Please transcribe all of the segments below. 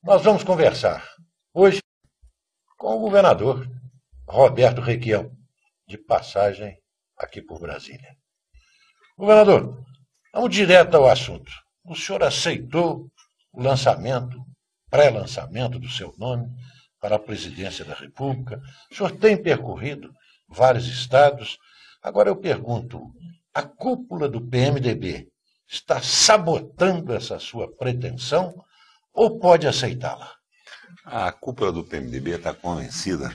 Nós vamos conversar hoje com o governador Roberto Requião, de passagem aqui por Brasília. Governador, vamos direto ao assunto. O senhor aceitou o pré-lançamento do seu nome para a presidência da República. O senhor tem percorrido vários estados. Agora eu pergunto, a cúpula do PMDB está sabotando essa sua pretensão ou pode aceitá-la? A cúpula do PMDB está convencida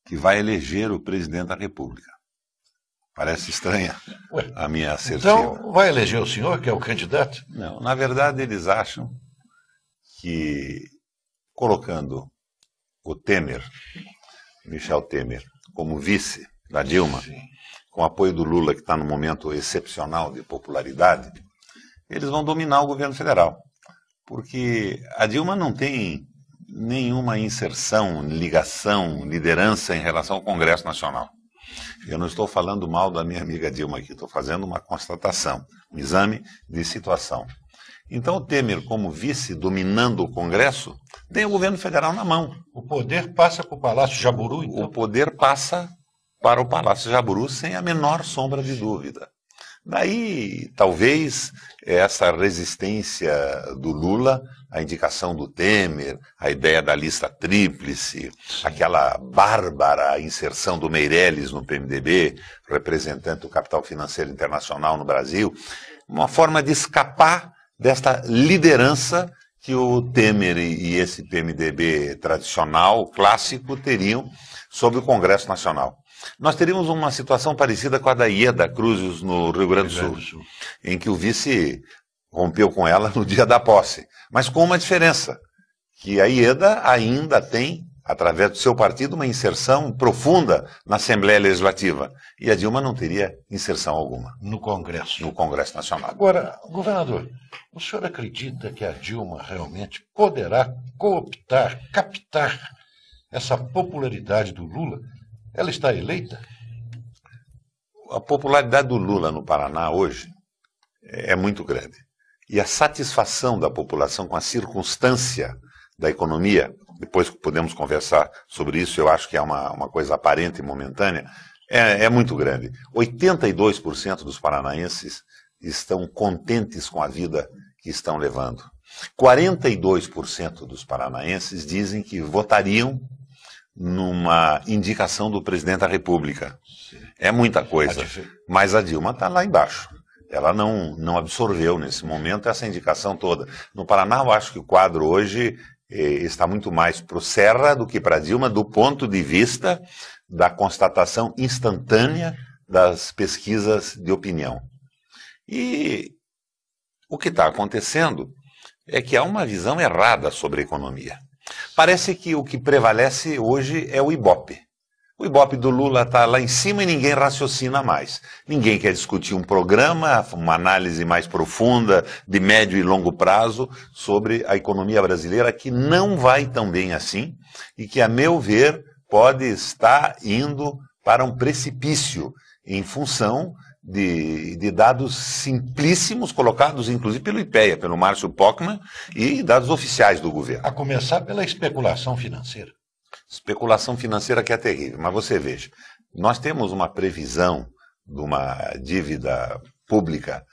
que vai eleger o presidente da República. Parece estranha a minha assertiva. Então, vai eleger o senhor, que é o candidato? Não, na verdade, eles acham que, colocando o Temer, Michel Temer, como vice da Dilma, com apoio do Lula, que está num momento excepcional de popularidade, eles vão dominar o governo federal. Porque a Dilma não tem nenhuma inserção, ligação, liderança em relação ao Congresso Nacional. Eu não estou falando mal da minha amiga Dilma aqui, estou fazendo uma constatação, um exame de situação. Então o Temer, como vice, dominando o Congresso, tem o governo federal na mão. O poder passa para o Palácio Jaburu, então? O poder passa para o Palácio Jaburu sem a menor sombra de dúvida. Daí, talvez, essa resistência do Lula, a indicação do Temer, a ideia da lista tríplice, aquela bárbara inserção do Meirelles no PMDB, representante do capital financeiro internacional no Brasil, uma forma de escapar desta liderança que o Temer e esse PMDB tradicional, clássico, teriam sobre o Congresso Nacional. Nós teríamos uma situação parecida com a da Ieda Cruzes no Rio Grande do Sul, em que o vice rompeu com ela no dia da posse, mas com uma diferença, que a Ieda ainda tem, através do seu partido, uma inserção profunda na Assembleia Legislativa, e a Dilma não teria inserção alguma. No Congresso. No Congresso Nacional. Agora, governador, o senhor acredita que a Dilma realmente poderá cooptar, captar essa popularidade do Lula? Ela está eleita? A popularidade do Lula no Paraná hoje é muito grande. E a satisfação da população com a circunstância da economia, depois podemos conversar sobre isso, eu acho que é uma coisa aparente e momentânea, é muito grande. 82% dos paranaenses estão contentes com a vida que estão levando. 42% dos paranaenses dizem que votariam numa indicação do presidente da República. É muita coisa, mas a Dilma está lá embaixo. Ela não absorveu nesse momento essa indicação toda. No Paraná, eu acho que o quadro hoje está muito mais para o Serra do que para a Dilma, do ponto de vista da constatação instantânea das pesquisas de opinião. E o que está acontecendo é que há uma visão errada sobre a economia. Parece que o que prevalece hoje é o Ibope. O Ibope do Lula está lá em cima e ninguém raciocina mais. Ninguém quer discutir um programa, uma análise mais profunda, de médio e longo prazo, sobre a economia brasileira, que não vai tão bem assim e que, a meu ver, pode estar indo para um precipício em função de dados simplíssimos, colocados inclusive pelo IPEA, pelo Márcio Pochmann, e dados oficiais do governo. A começar pela especulação financeira. Especulação financeira que é terrível, mas você veja, nós temos uma previsão de uma dívida pública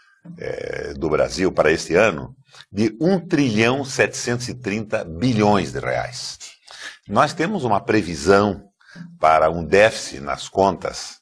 do Brasil para este ano de 1.730 bilhões de reais. Nós temos uma previsão para um déficit nas contas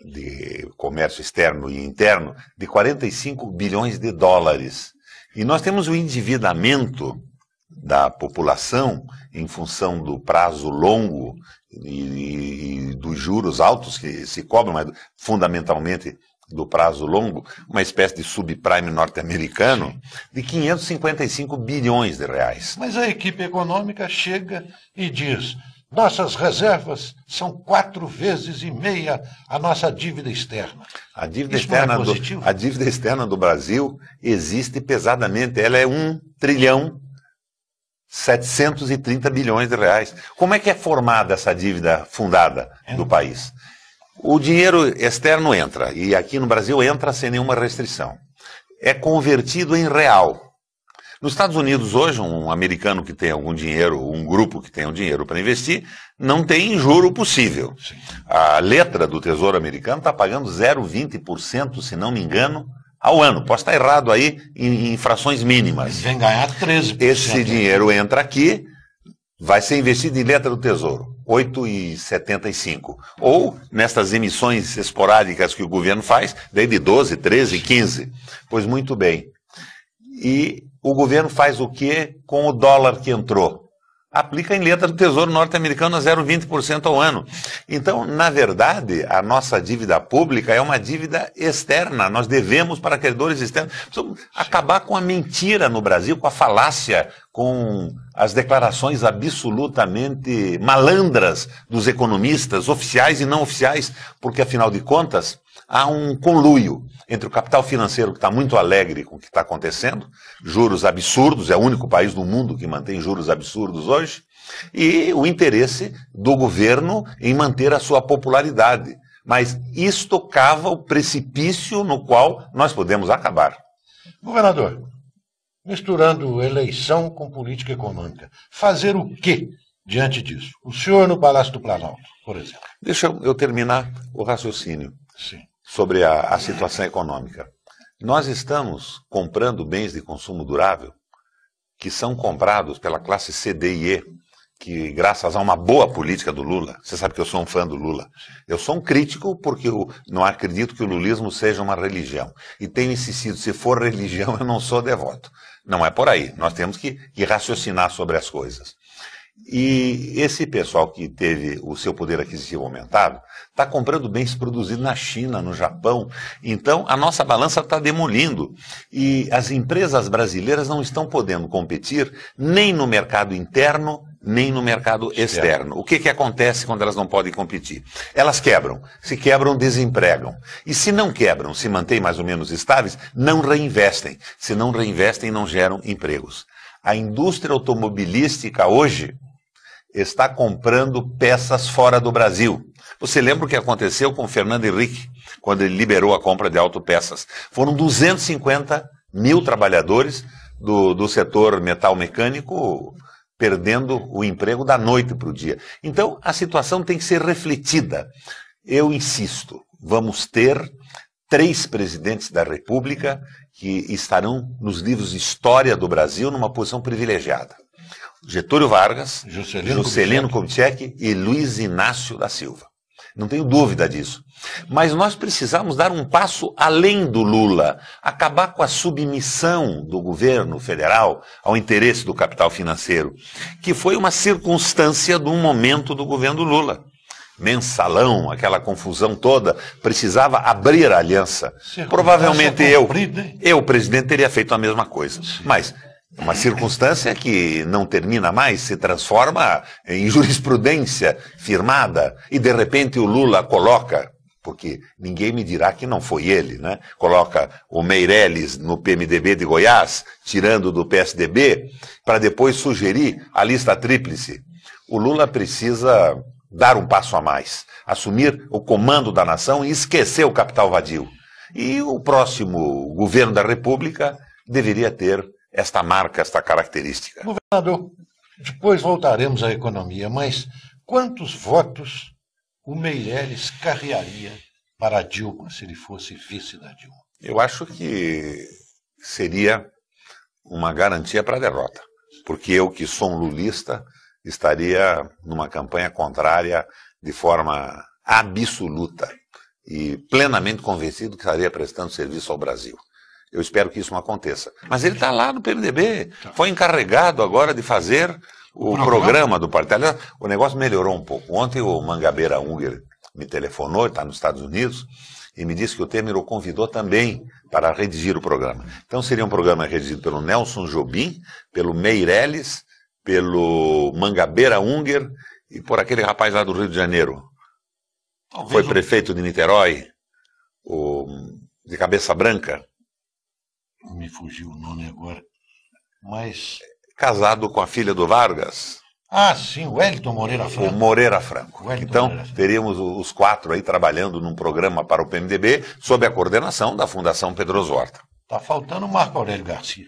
de comércio externo e interno de 45 bilhões de dólares. E nós temos o endividamento da população em função do prazo longo e dos juros altos que se cobram, mas fundamentalmente do prazo longo, uma espécie de subprime norte-americano, de 555 bilhões de reais. Mas a equipe econômica chega e diz: nossas reservas são 4,5 vezes a nossa dívida externa. A dívida externa do Brasil existe pesadamente. Ela é 1.730 bilhões de reais. Como é que é formada essa dívida fundada do país? O dinheiro externo entra, e aqui no Brasil entra sem nenhuma restrição. É convertido em real. Nos Estados Unidos hoje, um americano que tem algum dinheiro, um grupo que tem um dinheiro para investir, não tem juro possível. Sim. A letra do Tesouro americano está pagando 0,20%, se não me engano, ao ano. Posso estar errado aí em frações mínimas. Vem ganhar 13%. Esse dinheiro entra aqui, vai ser investido em letra do Tesouro, 8,75. Ou nestas emissões esporádicas que o governo faz, daí de 12, 13, 15. Pois muito bem. E o governo faz o quê com o dólar que entrou? Aplica em letra do Tesouro norte-americano a 0,20% ao ano. Então, na verdade, a nossa dívida pública é uma dívida externa. Nós devemos para credores externos. Precisamos acabar com a mentira no Brasil, com a falácia, com as declarações absolutamente malandras dos economistas, oficiais e não oficiais, porque, afinal de contas, há um conluio entre o capital financeiro, que está muito alegre com o que está acontecendo, juros absurdos, é o único país no mundo que mantém juros absurdos hoje, e o interesse do governo em manter a sua popularidade. Mas isto cava o precipício no qual nós podemos acabar. Governador, misturando eleição com política econômica, fazer o quê diante disso? O senhor no Palácio do Planalto, por exemplo. Deixa eu terminar o raciocínio. Sim. Sobre a situação econômica. Nós estamos comprando bens de consumo durável que são comprados pela classe C, D e E, que graças a uma boa política do Lula, você sabe que eu sou um fã do Lula, eu sou um crítico porque eu não acredito que o lulismo seja uma religião. E tenho insistido, se for religião eu não sou devoto. Não é por aí, nós temos que raciocinar sobre as coisas. E esse pessoal que teve o seu poder aquisitivo aumentado está comprando bens produzidos na China, no Japão. Então, a nossa balança está demolindo. E as empresas brasileiras não estão podendo competir nem no mercado interno, nem no mercado externo. O que acontece quando elas não podem competir? Elas quebram. Se quebram, desempregam. E se não quebram, se mantêm mais ou menos estáveis, não reinvestem. Se não reinvestem, não geram empregos. A indústria automobilística hoje está comprando peças fora do Brasil. Você lembra o que aconteceu com o Fernando Henrique, quando ele liberou a compra de autopeças? Foram 250 mil trabalhadores do setor metal mecânico perdendo o emprego da noite para o dia. Então, a situação tem que ser refletida. Eu insisto, vamos ter 3 presidentes da República que estarão nos livros de história do Brasil numa posição privilegiada. Getúlio Vargas, Juscelino Kubitschek e Luiz Inácio da Silva. Não tenho dúvida disso. Mas nós precisamos dar um passo além do Lula, acabar com a submissão do governo federal ao interesse do capital financeiro, que foi uma circunstância de um momento do governo Lula. Mensalão, aquela confusão toda, precisava abrir a aliança. Provavelmente eu, presidente, teria feito a mesma coisa. Mas uma circunstância que não termina mais, se transforma em jurisprudência firmada, e de repente o Lula coloca, porque ninguém me dirá que não foi ele, né? Coloca o Meirelles no PMDB de Goiás, tirando do PSDB, para depois sugerir a lista tríplice. O Lula precisa dar um passo a mais, assumir o comando da nação e esquecer o capital vadio. E o próximo governo da República deveria ter esta marca, esta característica. Governador, depois voltaremos à economia, mas quantos votos o Meirelles carrearia para a Dilma se ele fosse vice da Dilma? Eu acho que seria uma garantia para a derrota, porque eu, que sou um lulista, estaria numa campanha contrária de forma absoluta e plenamente convencido que estaria prestando serviço ao Brasil. Eu espero que isso não aconteça. Mas ele está lá no PMDB, foi encarregado agora de fazer o programa do partido. Aliás, o negócio melhorou um pouco. Ontem o Mangabeira Unger me telefonou, ele está nos Estados Unidos, e me disse que o Temer o convidou também para redigir o programa. Então seria um programa redigido pelo Nelson Jobim, pelo Meirelles, pelo Mangabeira Unger e por aquele rapaz lá do Rio de Janeiro. Foi prefeito de Niterói, de cabeça branca. Me fugiu o nome agora, mas... Casado com a filha do Vargas. Ah, sim, o Wellington Moreira Franco. O Moreira Franco. Então, teríamos os 4 aí trabalhando num programa para o PMDB, sob a coordenação da Fundação Pedroso Horta. Está faltando o Marco Aurélio Garcia.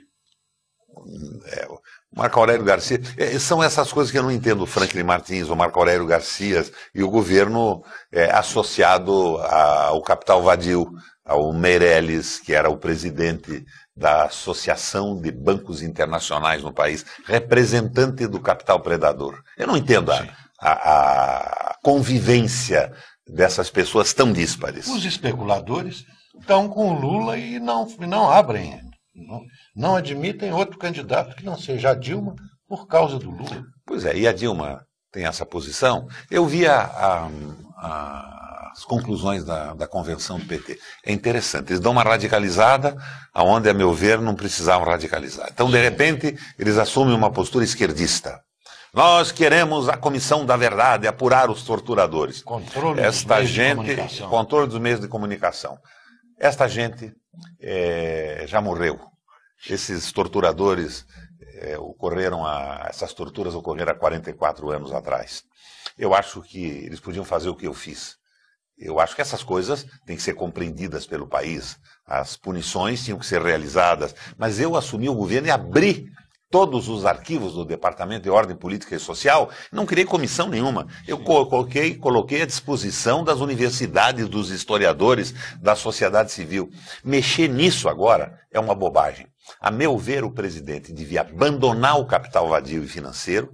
Marco Aurélio Garcia, são essas coisas que eu não entendo, o Franklin Martins, o Marco Aurélio Garcia e o governo associado ao capital vadio, ao Meirelles, que era o presidente da Associação de Bancos Internacionais no país, representante do capital predador. Eu não entendo a convivência dessas pessoas tão díspares. Os especuladores estão com o Lula e não abrem, não admitem outro candidato que não seja a Dilma por causa do Lula. Pois é, e a Dilma tem essa posição. Eu vi as conclusões da convenção do PT. É interessante, eles dão uma radicalizada aonde, a meu ver, não precisavam radicalizar. Então, de repente, eles assumem uma postura esquerdista. Nós queremos a Comissão da Verdade, apurar os torturadores. Controle dos meios de comunicação. Controle dos meios de comunicação. Esta gente já morreu. Esses torturadores essas torturas ocorreram há 44 anos atrás. Eu acho que eles podiam fazer o que eu fiz. Eu acho que essas coisas têm que ser compreendidas pelo país. As punições tinham que ser realizadas. Mas eu assumi o governo e abri todos os arquivos do Departamento de Ordem Política e Social, não criei comissão nenhuma. Eu coloquei à disposição das universidades, dos historiadores, da sociedade civil. Mexer nisso agora é uma bobagem. A meu ver, o presidente devia abandonar o capital vadio e financeiro,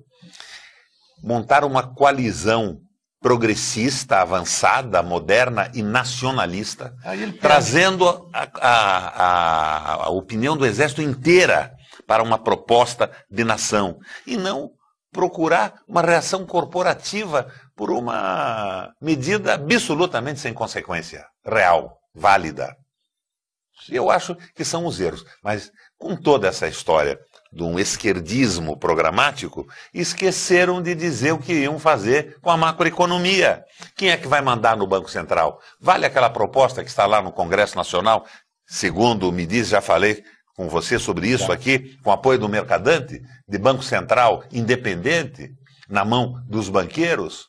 montar uma coalizão progressista, avançada, moderna e nacionalista, trazendo a opinião do Exército inteira para uma proposta de nação, e não procurar uma reação corporativa por uma medida absolutamente sem consequência real, válida. Eu acho que são os erros, mas com toda essa história de um esquerdismo programático, esqueceram de dizer o que iam fazer com a macroeconomia. Quem é que vai mandar no Banco Central? Vale aquela proposta que está lá no Congresso Nacional, segundo me diz, já falei com você sobre isso aqui, com apoio do Mercadante, de Banco Central independente, na mão dos banqueiros?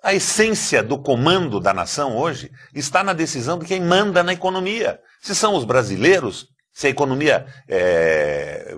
A essência do comando da nação hoje está na decisão de quem manda na economia. Se são os brasileiros, se a economia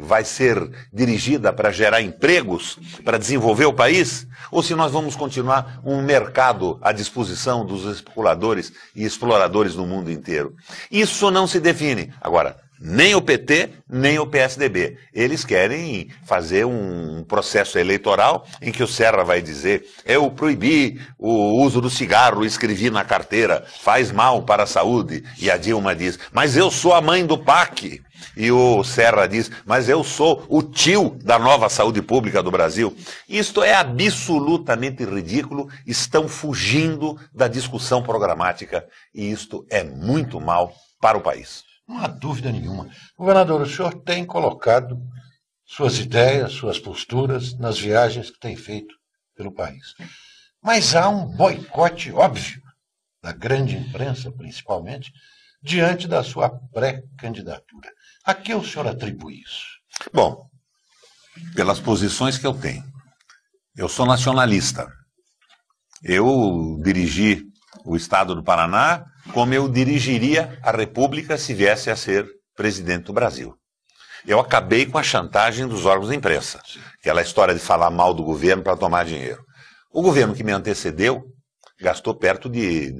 vai ser dirigida para gerar empregos, para desenvolver o país, ou se nós vamos continuar um mercado à disposição dos especuladores e exploradores no mundo inteiro. Isso não se define. Agora, nem o PT, nem o PSDB. Eles querem fazer um processo eleitoral em que o Serra vai dizer: eu proibi o uso do cigarro, escrevi na carteira, faz mal para a saúde. E a Dilma diz: mas eu sou a mãe do PAC. E o Serra diz: mas eu sou o tio da nova saúde pública do Brasil. Isto é absolutamente ridículo, estão fugindo da discussão programática e isto é muito mal para o país. Não há dúvida nenhuma. Governador, o senhor tem colocado suas ideias, suas posturas nas viagens que tem feito pelo país. Mas há um boicote óbvio da grande imprensa, principalmente, diante da sua pré-candidatura. A que o senhor atribui isso? Bom, pelas posições que eu tenho. Eu sou nacionalista. Eu dirigi o Estado do Paraná como eu dirigiria a República se viesse a ser presidente do Brasil. Eu acabei com a chantagem dos órgãos de imprensa, aquela história de falar mal do governo para tomar dinheiro. O governo que me antecedeu gastou perto de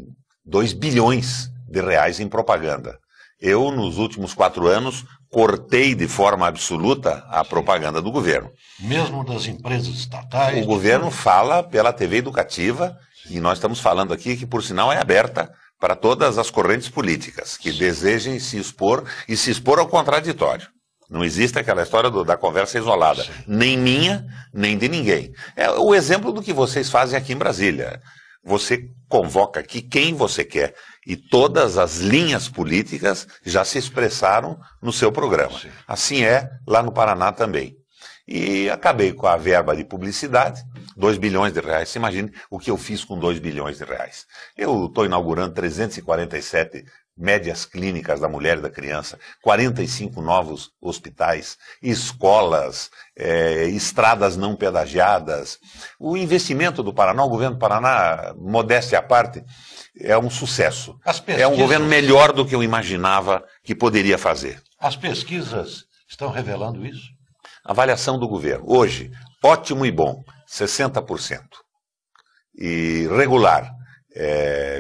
2 bilhões de reais em propaganda. Eu, nos últimos 4 anos, cortei de forma absoluta a propaganda do governo. Mesmo das empresas estatais? O governo fala pela TV educativa, e nós estamos falando aqui que, por sinal, é aberta para todas as correntes políticas que desejem se expor e se expor ao contraditório. Não existe aquela história da conversa isolada, nem minha, nem de ninguém. É o exemplo do que vocês fazem aqui em Brasília. Você convoca aqui quem você quer e todas as linhas políticas já se expressaram no seu programa. Assim é lá no Paraná também. E acabei com a verba de publicidade, 2 bilhões de reais. Você imagine o que eu fiz com 2 bilhões de reais. Eu estou inaugurando 347 médias clínicas da mulher e da criança, 45 novos hospitais, escolas, estradas não pedagiadas. O investimento do Paraná, o governo do Paraná, modéstia à parte, é um sucesso. É um governo melhor do que eu imaginava que poderia fazer. As pesquisas estão revelando isso? Avaliação do governo. Hoje, ótimo e bom, 60%. E regular,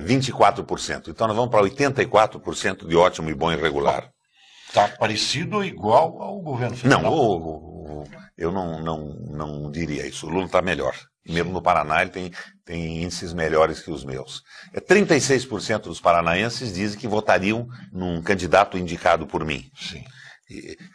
24%. Então nós vamos para 84% de ótimo e bom e regular. Está parecido ou igual ao governo federal? Não, eu não diria isso. O Lula está melhor. Mesmo no Paraná ele tem índices melhores que os meus. 36% dos paranaenses dizem que votariam num candidato indicado por mim. Sim.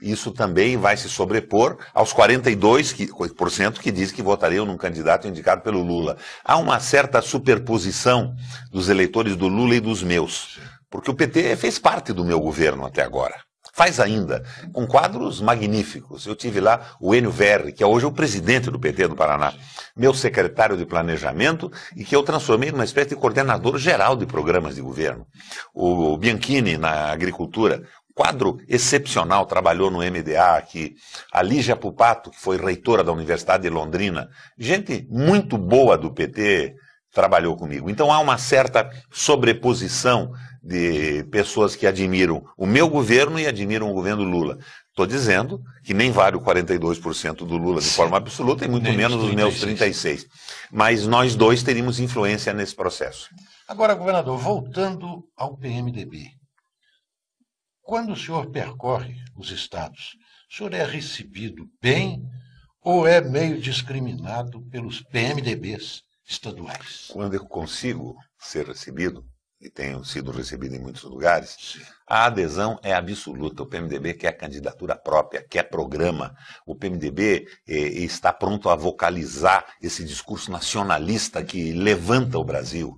Isso também vai se sobrepor aos 42% que dizem que votariam num candidato indicado pelo Lula. Há uma certa superposição dos eleitores do Lula e dos meus, porque o PT fez parte do meu governo até agora. Faz ainda, com quadros magníficos. Eu tive lá o Enio Verri, que é hoje o presidente do PT do Paraná, meu secretário de planejamento, e que eu transformei numa espécie de coordenador geral de programas de governo. O Bianchini, na agricultura, quadro excepcional, trabalhou no MDA aqui. A Lígia Pupato, que foi reitora da Universidade de Londrina. Gente muito boa do PT trabalhou comigo. Então há uma certa sobreposição de pessoas que admiram o meu governo e admiram o governo Lula. Estou dizendo que nem vale o 42% do Lula de forma absoluta e muito menos os meus 36%. Mas nós dois teríamos influência nesse processo. Agora, governador, voltando ao PMDB. Quando o senhor percorre os estados, o senhor é recebido bem ou é meio discriminado pelos PMDBs estaduais? Quando eu consigo ser recebido, e tenho sido recebido em muitos lugares, a adesão é absoluta. O PMDB quer candidatura própria, quer programa. O PMDB está pronto a vocalizar esse discurso nacionalista que levanta o Brasil.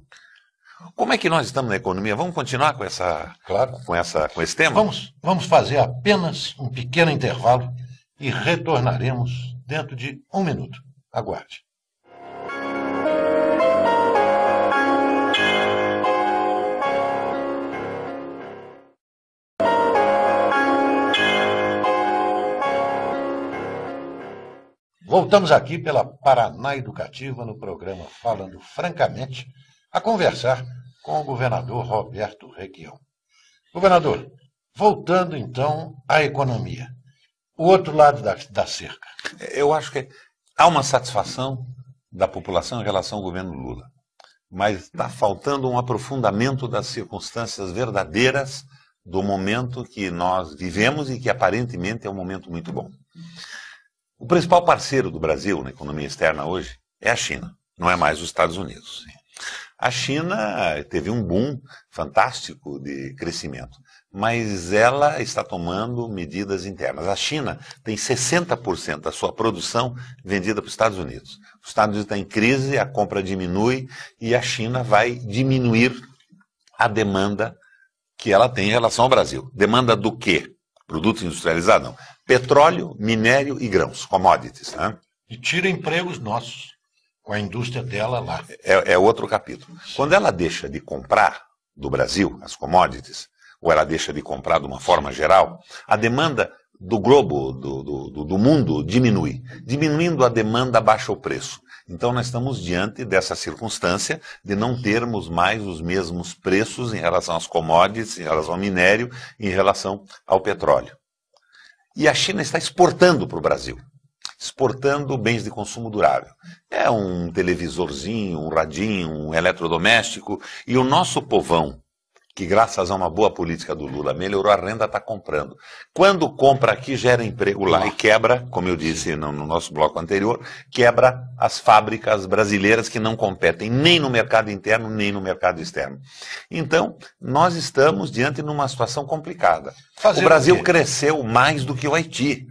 Como é que nós estamos na economia? Vamos continuar com esse tema? Vamos fazer apenas um pequeno intervalo e retornaremos dentro de 1 minuto. Aguarde. Voltamos aqui pela Paraná Educativa no programa Falando Francamente, a conversar com o governador Roberto Requião. Governador, voltando então à economia, o outro lado da cerca. Eu acho que há uma satisfação da população em relação ao governo Lula, mas está faltando um aprofundamento das circunstâncias verdadeiras do momento que nós vivemos e que aparentemente é um momento muito bom. O principal parceiro do Brasil na economia externa hoje é a China, não é mais os Estados Unidos. A China teve um boom fantástico de crescimento, mas ela está tomando medidas internas. A China tem 60% da sua produção vendida para os Estados Unidos. Os Estados Unidos estão em crise, a compra diminui e a China vai diminuir a demanda que ela tem em relação ao Brasil. Demanda do quê? Produtos industrializados? Não. Petróleo, minério e grãos, commodities. Né? E tira empregos nossos, com a indústria dela lá. É outro capítulo. Quando ela deixa de comprar do Brasil as commodities, ou ela deixa de comprar de uma forma geral, a demanda do globo, do mundo, diminui. Diminuindo a demanda, baixa o preço. Então nós estamos diante dessa circunstância de não termos mais os mesmos preços em relação às commodities, em relação ao minério, em relação ao petróleo. E a China está exportando para o Brasil, exportando bens de consumo durável. É um televisorzinho, um radinho, um eletrodoméstico, e o nosso povão, que graças a uma boa política do Lula melhorou a renda, está comprando. Quando compra aqui, gera emprego lá e quebra, como eu disse no nosso bloco anterior, quebra as fábricas brasileiras que não competem nem no mercado interno, nem no mercado externo. Então, nós estamos diante de uma situação complicada. O Brasil cresceu mais do que o Haiti,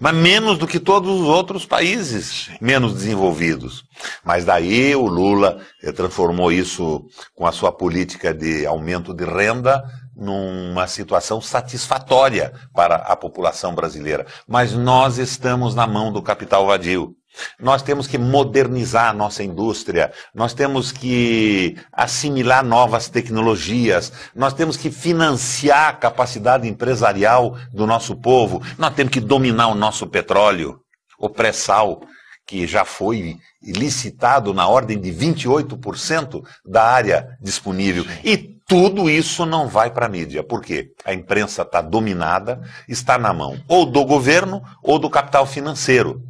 mas menos do que todos os outros países menos desenvolvidos. Mas daí o Lula transformou isso com a sua política de aumento de renda numa situação satisfatória para a população brasileira. Mas nós estamos na mão do capital vadio. Nós temos que modernizar a nossa indústria, nós temos que assimilar novas tecnologias, nós temos que financiar a capacidade empresarial do nosso povo, nós temos que dominar o nosso petróleo, o pré-sal, que já foi licitado na ordem de 28% da área disponível. E Tudo isso não vai para a mídia. Por quê? A imprensa está dominada, está na mão ou do governo ou do capital financeiro,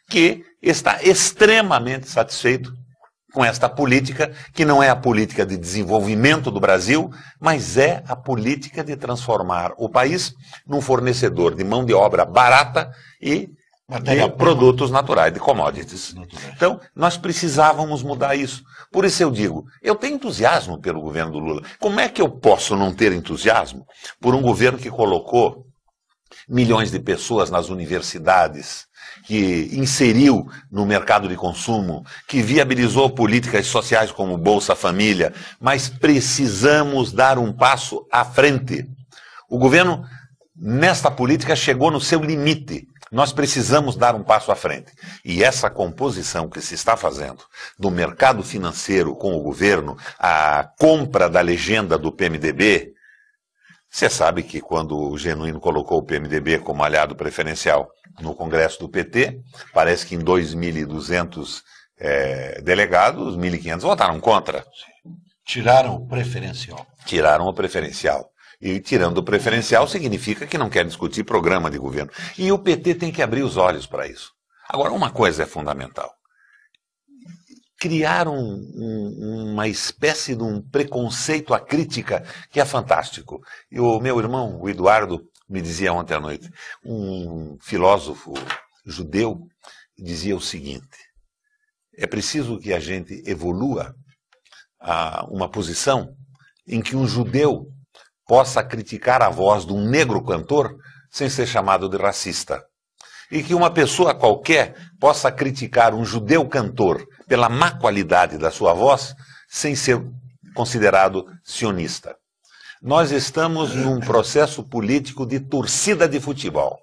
que está extremamente satisfeito com esta política, que não é a política de desenvolvimento do Brasil, mas é a política de transformar o país num fornecedor de mão de obra barata e de produtos naturais, de commodities. Então, nós precisávamos mudar isso. Por isso eu digo, eu tenho entusiasmo pelo governo do Lula. Como é que eu posso não ter entusiasmo por um governo que colocou milhões de pessoas nas universidades, que inseriu no mercado de consumo, que viabilizou políticas sociais como Bolsa Família, mas precisamos dar um passo à frente. O governo, nesta política, chegou no seu limite. Nós precisamos dar um passo à frente. E essa composição que se está fazendo do mercado financeiro com o governo, a compra da legenda do PMDB, você sabe que quando o Genuíno colocou o PMDB como aliado preferencial no Congresso do PT, parece que em 2.200 delegados, 1.500 votaram contra. Tiraram o preferencial. Tiraram o preferencial. E tirando o preferencial significa que não quer discutir programa de governo. E o PT tem que abrir os olhos para isso. Agora, uma coisa é fundamental. Criar uma espécie de um preconceito à crítica que é fantástico. E o meu irmão, o Eduardo, me dizia ontem à noite, um filósofo judeu dizia o seguinte: é preciso que a gente evolua a uma posição em que um judeu possa criticar a voz de um negro cantor sem ser chamado de racista. E que uma pessoa qualquer possa criticar um judeu cantor pela má qualidade da sua voz sem ser considerado sionista. Nós estamos num processo político de torcida de futebol.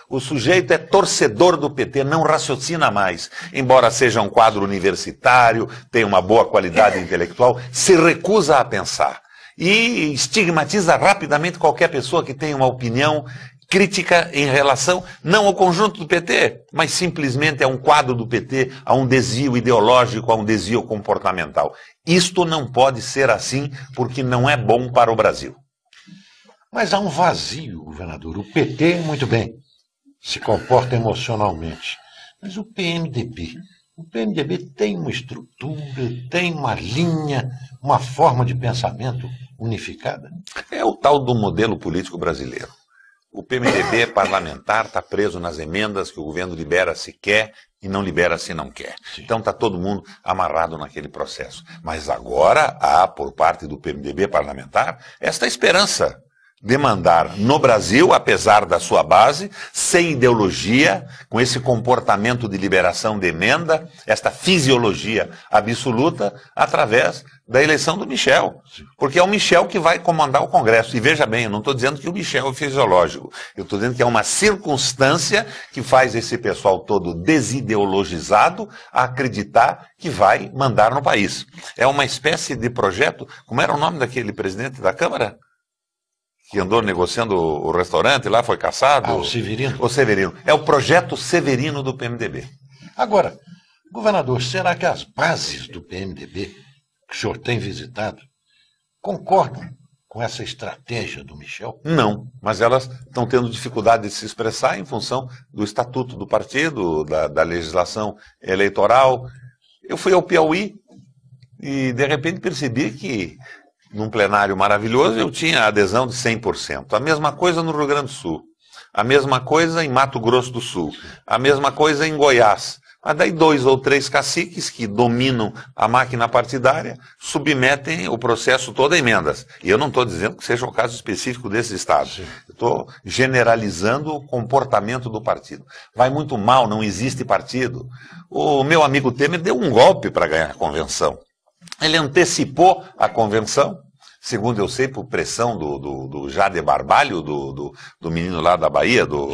O sujeito é torcedor do PT, não raciocina mais. Embora seja um quadro universitário, tenha uma boa qualidade intelectual, se recusa a pensar. E estigmatiza rapidamente qualquer pessoa que tenha uma opinião crítica em relação, não ao conjunto do PT, mas simplesmente a um quadro do PT, a um desvio ideológico, a um desvio comportamental. Isto não pode ser assim, porque não é bom para o Brasil. Mas há um vazio, governador. O PT, muito bem, se comporta emocionalmente. Mas o PMDB tem uma estrutura, tem uma linha, uma forma de pensamento unificada. É o tal do modelo político brasileiro. O PMDB parlamentar está preso nas emendas que o governo libera se quer e não libera se não quer. Sim. Então está todo mundo amarrado naquele processo. Mas agora há, por parte do PMDB parlamentar, esta esperança de mandar no Brasil, apesar da sua base, sem ideologia, com esse comportamento de liberação de emenda, esta fisiologia absoluta, através da eleição do Michel. Porque é o Michel que vai comandar o Congresso. E veja bem, eu não estou dizendo que o Michel é fisiológico. Eu estou dizendo que é uma circunstância que faz esse pessoal todo desideologizado a acreditar que vai mandar no país. É uma espécie de projeto. Como era o nome daquele presidente da Câmara? Que andou negociando o restaurante lá, foi caçado? O Severino. O Severino. É o projeto Severino do PMDB. Agora, governador, será que as bases do PMDB, que o senhor tem visitado, concordam com essa estratégia do Michel? Não, mas elas estão tendo dificuldade de se expressar em função do estatuto do partido, da legislação eleitoral. Eu fui ao Piauí e, de repente, percebi que num plenário maravilhoso, eu tinha adesão de 100%. A mesma coisa no Rio Grande do Sul. A mesma coisa em Mato Grosso do Sul. A mesma coisa em Goiás. Mas daí 2 ou 3 caciques que dominam a máquina partidária submetem o processo todo a emendas. E eu não estou dizendo que seja um caso específico desse estado. Estou generalizando o comportamento do partido. Vai muito mal, não existe partido. O meu amigo Temer deu um golpe para ganhar a convenção. Ele antecipou a convenção, segundo eu sei, por pressão do Jade Barbalho, do menino lá da Bahia, do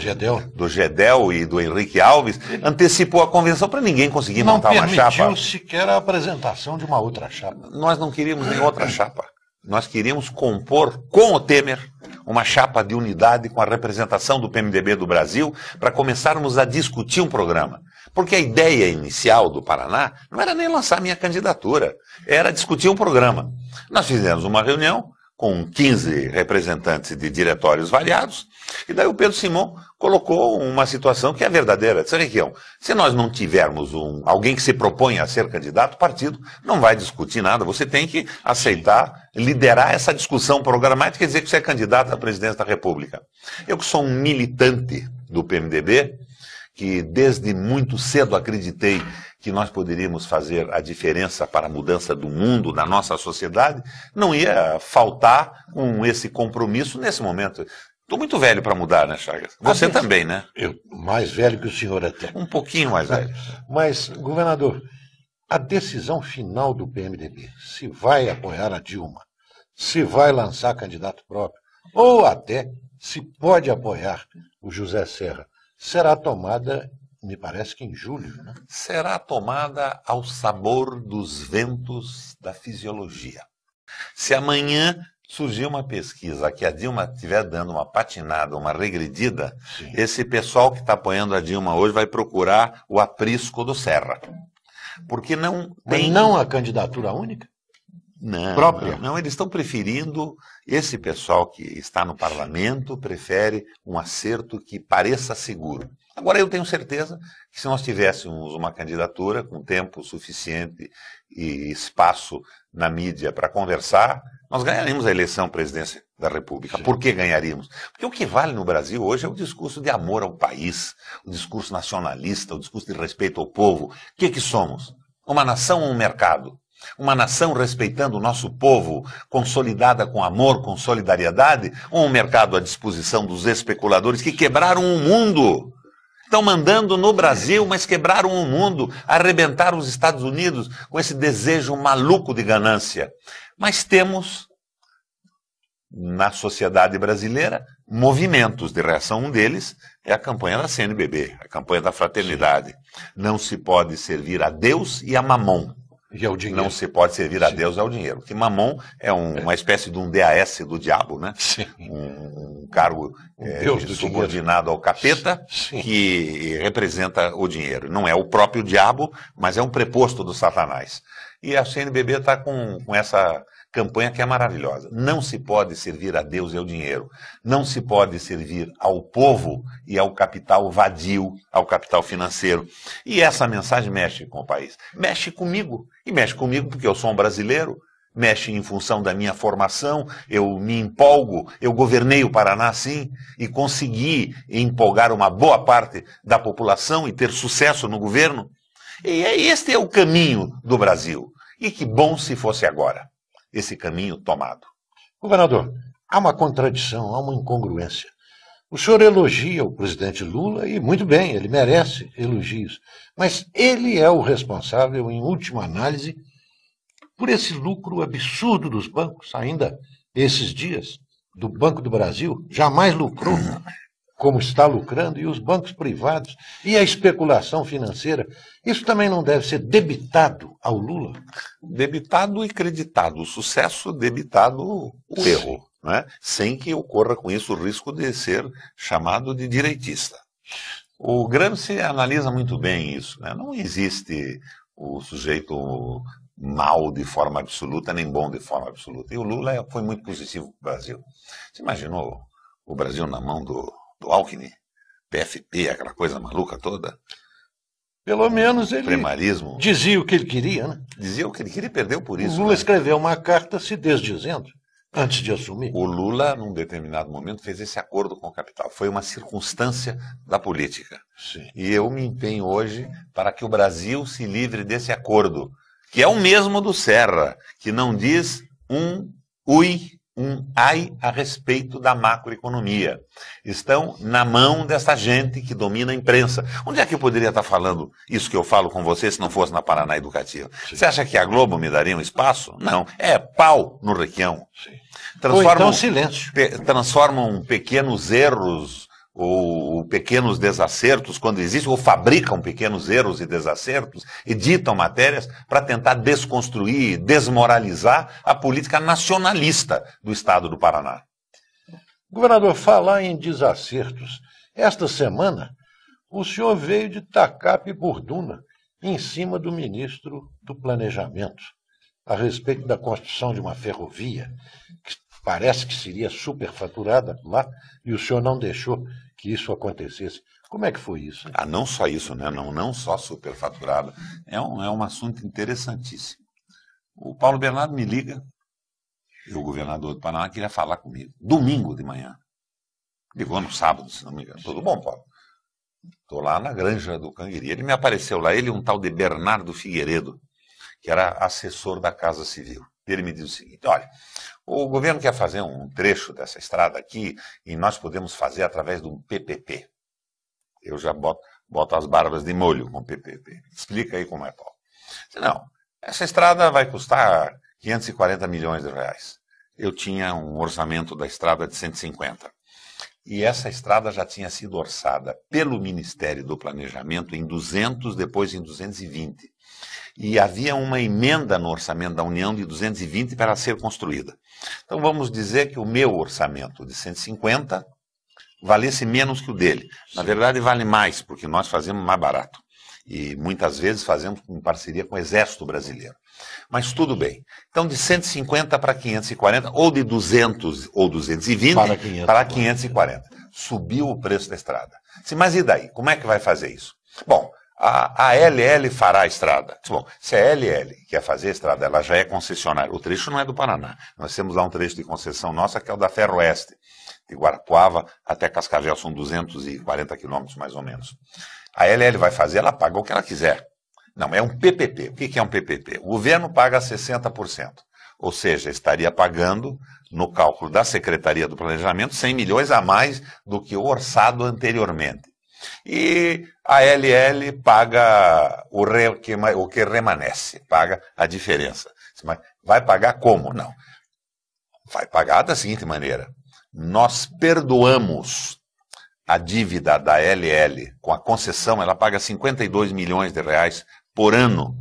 Gedel e do Henrique Alves, antecipou a convenção para ninguém conseguir montar uma chapa. Não permitiu sequer a apresentação de uma outra chapa. Nós não queríamos nem outra chapa. Nós queríamos compor com o Temer uma chapa de unidade com a representação do PMDB do Brasil para começarmos a discutir um programa. Porque a ideia inicial do Paraná não era nem lançar minha candidatura, era discutir um programa. Nós fizemos uma reunião com 15 representantes de diretórios variados, e daí o Pedro Simão colocou uma situação que é verdadeira. Disse, Requião, se nós não tivermos alguém que se propõe a ser candidato, o partido não vai discutir nada, você tem que aceitar, liderar essa discussão programática, quer dizer que você é candidato à presidência da República. Eu que sou um militante do PMDB, que desde muito cedo acreditei que nós poderíamos fazer a diferença para a mudança do mundo, da nossa sociedade, não ia faltar com esse compromisso nesse momento. Estou muito velho para mudar, né, Chagas? Você também, né? Eu, mais velho que o senhor até. Um pouquinho mais velho. Mas, governador, a decisão final do PMDB, se vai apoiar a Dilma, se vai lançar candidato próprio, ou até se pode apoiar o José Serra, será tomada, me parece que em julho, né? Será tomada ao sabor dos ventos da fisiologia. Se amanhã surgir uma pesquisa que a Dilma estiver dando uma patinada, uma regredida, sim, esse pessoal que está apoiando a Dilma hoje vai procurar o aprisco do Serra. Porque não tem... Mas não a candidatura única? Não, própria? Não, eles estão preferindo, esse pessoal que está no parlamento prefere um acerto que pareça seguro. Agora eu tenho certeza que se nós tivéssemos uma candidatura com tempo suficiente e espaço na mídia para conversar, nós ganharíamos a eleição à presidência da República. Sim. Por que ganharíamos? Porque o que vale no Brasil hoje é o discurso de amor ao país, o discurso nacionalista, o discurso de respeito ao povo. O que somos? Uma nação ou um mercado? Uma nação respeitando o nosso povo, consolidada com amor, com solidariedade, ou um mercado à disposição dos especuladores que quebraram o mundo? Estão mandando no Brasil, mas quebraram o mundo, arrebentaram os Estados Unidos com esse desejo maluco de ganância. Mas temos, na sociedade brasileira, movimentos de reação. Um deles é a campanha da CNBB, a campanha da fraternidade. Não se pode servir a Deus e a Mamon. E ao dinheiro. Não se pode servir a Deus e ao dinheiro. Porque Mamon é uma espécie de um DAS do diabo, né? Sim. Um cargo subordinado ao capeta, sim, que representa o dinheiro. Não é o próprio diabo, mas é um preposto do Satanás. E a CNBB está com essa campanha que é maravilhosa. Não se pode servir a Deus e ao dinheiro. Não se pode servir ao povo e ao capital vadio, ao capital financeiro. E essa mensagem mexe com o país. Mexe comigo. E mexe comigo porque eu sou um brasileiro. Mexe em função da minha formação. Eu me empolgo. Eu governei o Paraná assim e consegui empolgar uma boa parte da população e ter sucesso no governo. E este é o caminho do Brasil. E que bom se fosse agora esse caminho tomado. Governador, há uma contradição, há uma incongruência. O senhor elogia o presidente Lula e, muito bem, ele merece elogios. Mas ele é o responsável, em última análise, por esse lucro absurdo dos bancos, ainda esses dias, do Banco do Brasil, jamais lucrou como está lucrando, e os bancos privados, e a especulação financeira. Isso também não deve ser debitado ao Lula? Debitado e creditado. O sucesso, debitado o erro, né? Sem que ocorra com isso o risco de ser chamado de direitista. O Gramsci analisa muito bem isso, né? Não existe o sujeito mal de forma absoluta, nem bom de forma absoluta. E o Lula foi muito positivo para o Brasil. Você imaginou o Brasil na mão do Alckmin, PFP, aquela coisa maluca toda? Pelo menos ele primarismo. Dizia o que ele queria, né? Dizia o que ele queria e perdeu por isso. O Lula, né, escreveu uma carta se desdizendo, antes de assumir. O Lula, num determinado momento, fez esse acordo com o capital. Foi uma circunstância da política. Sim. E eu me empenho hoje para que o Brasil se livre desse acordo, que é o mesmo do Serra, que não diz um ai a respeito da macroeconomia. Estão na mão dessa gente que domina a imprensa. Onde é que eu poderia estar falando isso que eu falo com você se não fosse na Paraná Educativa? Sim. Você acha que a Globo me daria um espaço? Não. É pau no Requião. Sim. Então, silêncio. Transformam pequenos erros ou pequenos desacertos, quando existem, ou fabricam pequenos erros e desacertos, editam matérias para tentar desconstruir, desmoralizar a política nacionalista do Estado do Paraná. Governador, falar em desacertos, esta semana o senhor veio de tacape e borduna em cima do ministro do Planejamento, a respeito da construção de uma ferrovia, que parece que seria superfaturada lá, e o senhor não deixou que isso acontecesse. Como é que foi isso? Ah, não só isso, né? Não só superfaturada. É um assunto interessantíssimo. O Paulo Bernardo me liga, e o governador do Paraná queria falar comigo. Domingo de manhã. Ligou no sábado, se não me engano. Tudo bom, Paulo? Estou lá na Granja do Canguiri. Ele me apareceu lá, ele e um tal de Bernardo Figueiredo, que era assessor da Casa Civil. Ele me disse o seguinte: olha, o governo quer fazer um trecho dessa estrada aqui e nós podemos fazer através de um PPP. Eu já boto as barbas de molho com o PPP. Explica aí como é, Paulo. Não, essa estrada vai custar 540 milhões de reais. Eu tinha um orçamento da estrada de 150. E essa estrada já tinha sido orçada pelo Ministério do Planejamento em 200, depois em 220. E havia uma emenda no orçamento da União de 220 para ser construída. Então vamos dizer que o meu orçamento de 150 valesse menos que o dele. Na verdade vale mais, porque nós fazemos mais barato. E muitas vezes fazemos em parceria com o Exército Brasileiro. Mas tudo bem. Então de 150 para 540, ou de 200 ou 220 para 540. Subiu o preço da estrada. Mas e daí? Como é que vai fazer isso? Bom, a LL fará a estrada. Bom, se a LL quer fazer a estrada, ela já é concessionária. O trecho não é do Paraná. Nós temos lá um trecho de concessão nossa que é o da Ferroeste, de Guarapuava até Cascavel, são 240 quilômetros mais ou menos. A LL vai fazer, ela paga o que ela quiser. Não, é um PPP. O que é um PPP? O governo paga 60%. Ou seja, estaria pagando, no cálculo da Secretaria do Planejamento, 100 milhões a mais do que o orçado anteriormente. E a LL paga o que remanesce, paga a diferença. Mas vai pagar como? Não. Vai pagar da seguinte maneira: nós perdoamos a dívida da LL com a concessão, ela paga 52 milhões de reais por ano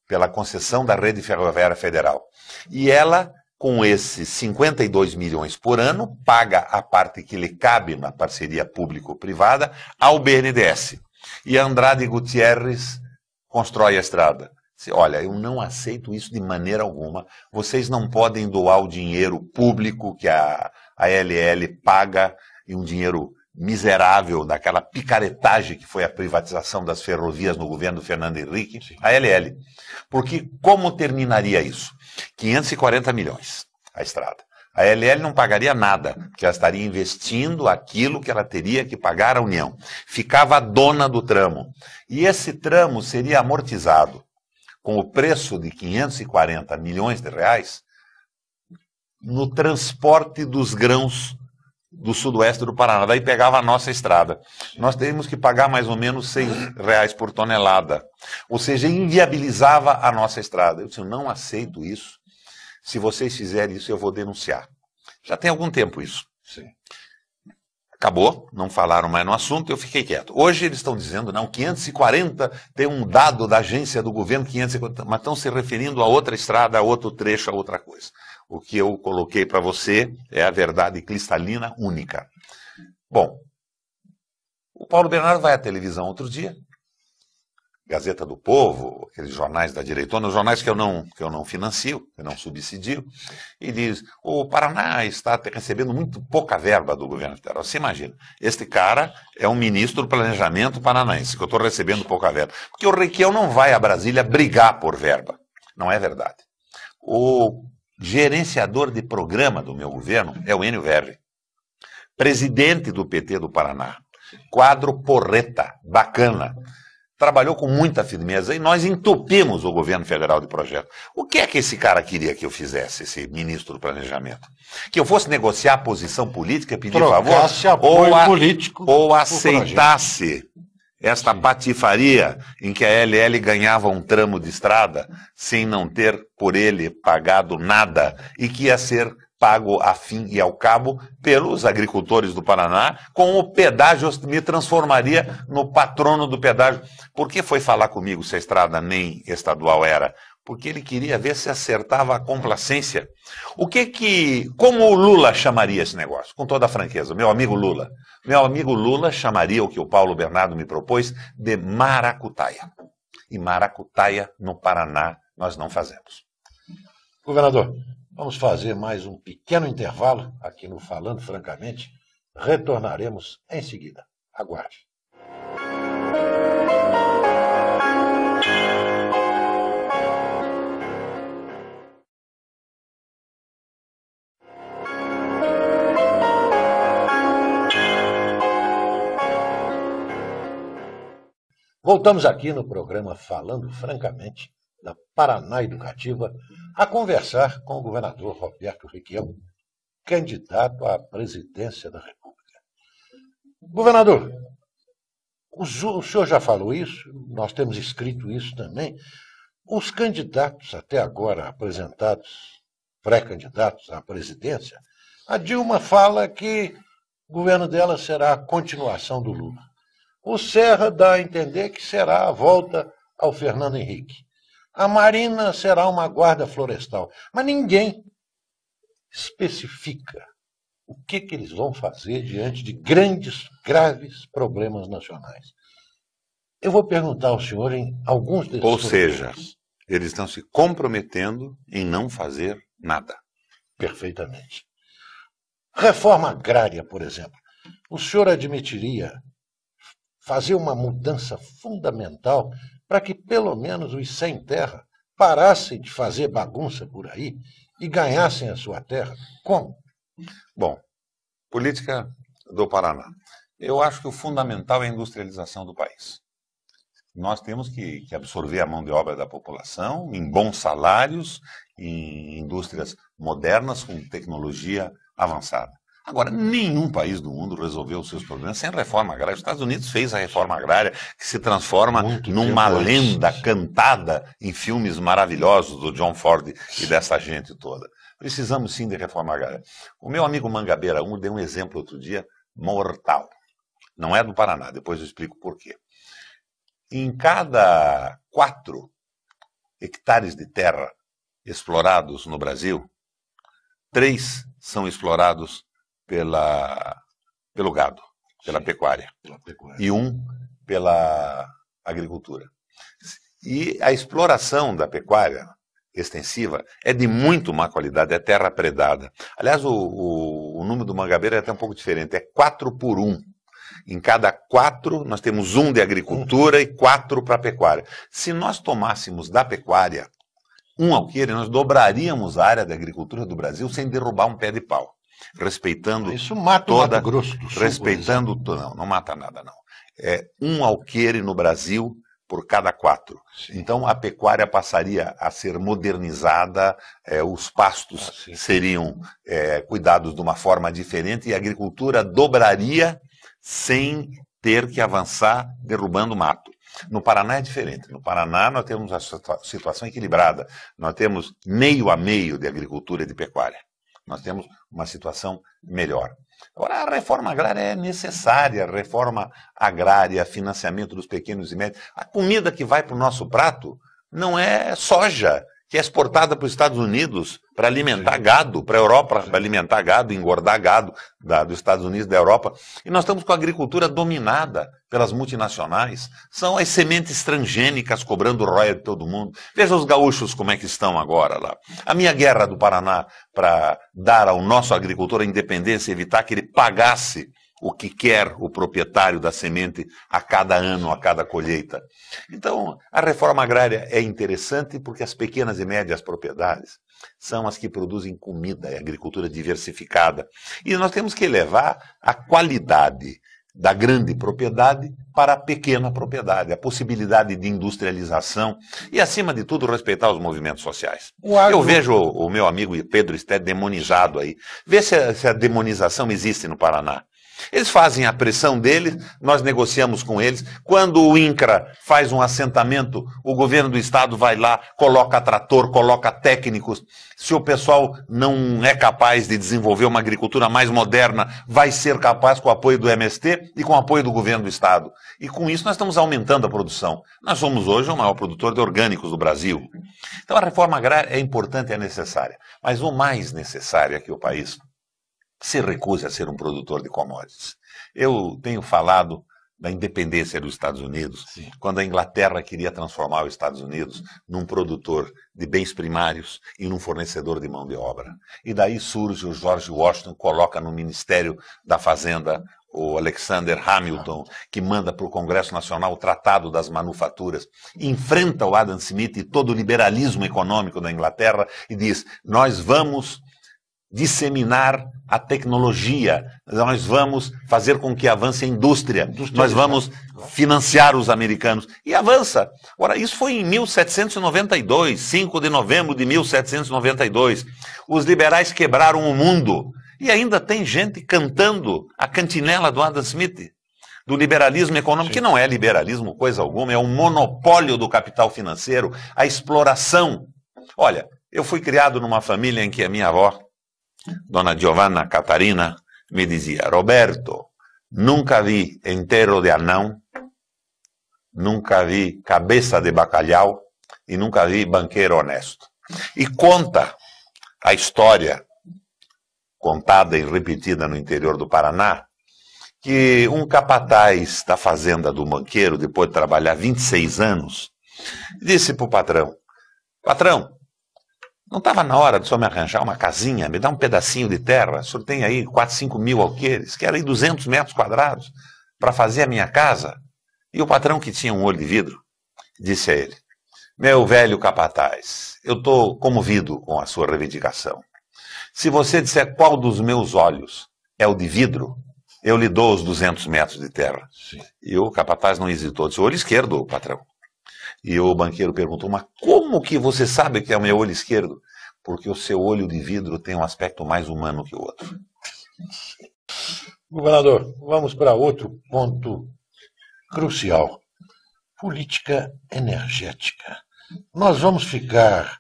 pela concessão da Rede Ferroviária Federal. E ela, com esses 52 milhões por ano, paga a parte que lhe cabe na parceria público-privada ao BNDES. E Andrade Gutierrez constrói a estrada. Olha, eu não aceito isso de maneira alguma. Vocês não podem doar o dinheiro público que a LL paga, e um dinheiro miserável daquela picaretagem que foi a privatização das ferrovias no governo do Fernando Henrique, a LL. Porque como terminaria isso? 540 milhões a estrada. A LL não pagaria nada, porque ela estaria investindo aquilo que ela teria que pagar à União. Ficava a dona do tramo. E esse tramo seria amortizado com o preço de 540 milhões de reais no transporte dos grãos do sudoeste do Paraná. Daí pegava a nossa estrada. Nós teríamos que pagar mais ou menos R$6 por tonelada. Ou seja, inviabilizava a nossa estrada. Eu disse: eu não aceito isso. Se vocês fizerem isso, eu vou denunciar. Já tem algum tempo isso. Sim. Acabou, não falaram mais no assunto, eu fiquei quieto. Hoje eles estão dizendo, não, 540, tem um dado da agência do governo, 540, mas estão se referindo a outra estrada, a outro trecho, a outra coisa. O que eu coloquei para você é a verdade cristalina única. Bom, o Paulo Bernardo vai à televisão outro dia, Gazeta do Povo, aqueles jornais da direitona, os jornais que eu não financio, que eu não subsidio, e diz: o Paraná está recebendo muito pouca verba do governo federal. Você imagina, este cara é um ministro do Planejamento paranaense, que eu estou recebendo pouca verba. Porque o Requião não vai a Brasília brigar por verba. Não é verdade. O gerenciador de programa do meu governo é o Enio Verri, presidente do PT do Paraná. Quadro porreta, bacana. Trabalhou com muita firmeza e nós entupimos o governo federal de projeto. O que é que esse cara queria que eu fizesse, esse ministro do Planejamento? Que eu fosse negociar a posição política, pedir favor? Ou aceitasse esta patifaria em que a LL ganhava um tramo de estrada sem não ter por ele pagado nada e que ia ser pago a fim e ao cabo pelos agricultores do Paraná, com o pedágio, me transformaria no patrono do pedágio. Por que foi falar comigo se a estrada nem estadual era? Porque ele queria ver se acertava a complacência. Como o Lula chamaria esse negócio? Com toda a franqueza, meu amigo Lula. Meu amigo Lula chamaria o que o Paulo Bernardo me propôs de maracutaia. E maracutaia no Paraná nós não fazemos. Governador, Vamos fazer mais um pequeno intervalo aqui no Falando Francamente. Retornaremos em seguida. Aguarde. Voltamos aqui no programa Falando Francamente, da Paraná Educativa, a conversar com o governador Roberto Requião, candidato à presidência da República. Governador, o senhor já falou isso, nós temos escrito isso também. Os candidatos até agora apresentados, pré-candidatos à presidência, a Dilma fala que o governo dela será a continuação do Lula. O Serra dá a entender que será a volta ao Fernando Henrique. A Marina será uma guarda florestal. Mas ninguém especifica o que eles vão fazer diante de grandes, graves problemas nacionais. Eu vou perguntar ao senhor em alguns desses Ou seja, eles estão se comprometendo em não fazer nada. Perfeitamente. Reforma agrária, por exemplo. O senhor admitiria fazer uma mudança fundamental para que pelo menos os sem terra parassem de fazer bagunça por aí e ganhassem a sua terra? Como? Bom, política do Paraná. Eu acho que o fundamental é a industrialização do país. Nós temos que absorver a mão de obra da população em bons salários, em indústrias modernas com tecnologia avançada. Agora, nenhum país do mundo resolveu os seus problemas sem reforma agrária. Os Estados Unidos fez a reforma agrária, que se transforma numa lenda cantada em filmes maravilhosos do John Ford e dessa gente toda. Precisamos sim de reforma agrária. O meu amigo Mangabeira 1 deu um exemplo outro dia mortal. Não é do Paraná, depois eu explico por quê. Em cada 4 hectares de terra explorados no Brasil, 3 são explorados pelo gado, pela pecuária, e 1 pela agricultura. E a exploração da pecuária extensiva é de muito má qualidade, é terra predada. Aliás, o número do Mangabeira é até um pouco diferente, é 4 por 1. Em cada 4, nós temos 1 de agricultura e 4 para pecuária. Se nós tomássemos da pecuária 1 alqueire, nós dobraríamos a área da agricultura do Brasil sem derrubar um pé de pau. Respeitando isso mata toda, o Mato Grosso do Sul, respeitando não mata nada não. É 1 alqueire no Brasil por cada 4. Sim. Então a pecuária passaria a ser modernizada, os pastos seriam cuidados de uma forma diferente e a agricultura dobraria sem ter que avançar derrubando mato. No Paraná é diferente. No Paraná nós temos a situação equilibrada. Nós temos meio a meio de agricultura e de pecuária. Nós temos uma situação melhor. Agora, a reforma agrária é necessária, reforma agrária, financiamento dos pequenos e médios. A comida que vai para o nosso prato não é soja, que é exportada para os Estados Unidos para alimentar gado, para a Europa para alimentar gado, engordar gado dos Estados Unidos e da Europa. E nós estamos com a agricultura dominada pelas multinacionais. São as sementes transgênicas cobrando royalties de todo mundo. Veja os gaúchos como é que estão agora lá. A minha guerra do Paraná para dar ao nosso agricultor a independência e evitar que ele pagasse o que quer o proprietário da semente a cada ano, a cada colheita. Então, a reforma agrária é interessante porque as pequenas e médias propriedades são as que produzem comida, é agricultura diversificada. E nós temos que elevar a qualidade da grande propriedade para a pequena propriedade, a possibilidade de industrialização e, acima de tudo, respeitar os movimentos sociais. Eu vejo o meu amigo Pedro Sté demonizado aí. Vê se a demonização existe no Paraná. Eles fazem a pressão deles, nós negociamos com eles. Quando o INCRA faz um assentamento, o governo do estado vai lá, coloca trator, coloca técnicos. Se o pessoal não é capaz de desenvolver uma agricultura mais moderna, vai ser capaz com o apoio do MST e com o apoio do governo do estado. E com isso nós estamos aumentando a produção. Nós somos hoje o maior produtor de orgânicos do Brasil. Então a reforma agrária é importante e é necessária. Mas o mais necessário é que o país se recuse a ser um produtor de commodities. Eu tenho falado da independência dos Estados Unidos, Sim. quando a Inglaterra queria transformar os Estados Unidos num produtor de bens primários e num fornecedor de mão de obra. E daí surge o George Washington, coloca no Ministério da Fazenda o Alexander Hamilton, que manda para o Congresso Nacional o Tratado das Manufaturas, enfrenta o Adam Smith e todo o liberalismo econômico da Inglaterra e diz: nós vamos disseminar a tecnologia, nós vamos fazer com que avance a indústria, nós vamos financiar os americanos. E avança. Ora, isso foi em 1792, 5 de novembro de 1792. Os liberais quebraram o mundo. E ainda tem gente cantando a cantinela do Adam Smith, do liberalismo econômico, que não é liberalismo coisa alguma, é um monopólio do capital financeiro, a exploração. Olha, eu fui criado numa família em que a minha avó, Dona Giovanna Catarina, me dizia: Roberto, nunca vi enterro de anão, nunca vi cabeça de bacalhau e nunca vi banqueiro honesto. E conta a história, contada e repetida no interior do Paraná, que um capataz da fazenda do banqueiro, depois de trabalhar 26 anos, disse para o patrão: patrão, não estava na hora de só me arranjar uma casinha, me dar um pedacinho de terra? O senhor tem aí 4, 5 mil alqueires, quero aí 200 metros quadrados para fazer a minha casa? E o patrão, que tinha um olho de vidro, disse a ele: meu velho capataz, eu estou comovido com a sua reivindicação. Se você disser qual dos meus olhos é o de vidro, eu lhe dou os 200 metros de terra. Sim. E o capataz não hesitou, disse: o olho esquerdo, patrão. E o banqueiro perguntou: mas como que você sabe que é o meu olho esquerdo? Porque o seu olho de vidro tem um aspecto mais humano que o outro. Governador, vamos para outro ponto crucial. Política energética. Nós vamos ficar